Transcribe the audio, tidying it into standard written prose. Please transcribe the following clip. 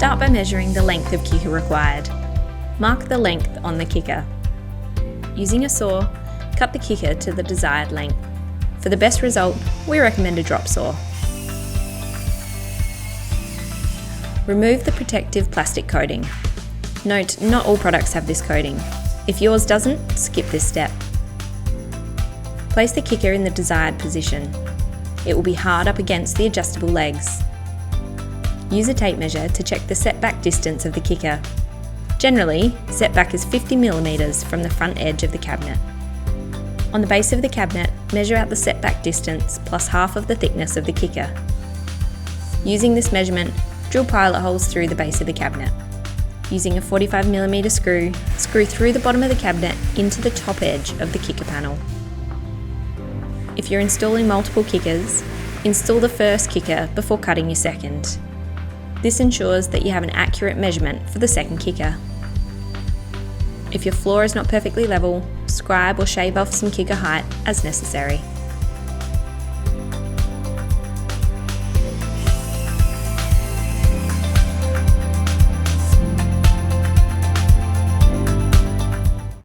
Start by measuring the length of kicker required. Mark the length on the kicker. Using a saw, cut the kicker to the desired length. For the best result, we recommend a drop saw. Remove the protective plastic coating. Note, not all products have this coating. If yours doesn't, skip this step. Place the kicker in the desired position. It will be hard up against the adjustable legs. Use a tape measure to check the setback distance of the kicker. Generally, setback is 50mm from the front edge of the cabinet. On the base of the cabinet, measure out the setback distance plus half of the thickness of the kicker. Using this measurement, drill pilot holes through the base of the cabinet. Using a 45mm screw, screw through the bottom of the cabinet into the top edge of the kicker panel. If you're installing multiple kickers, install the first kicker before cutting your second. This ensures that you have an accurate measurement for the second kicker. If your floor is not perfectly level, scribe or shave off some kicker height as necessary.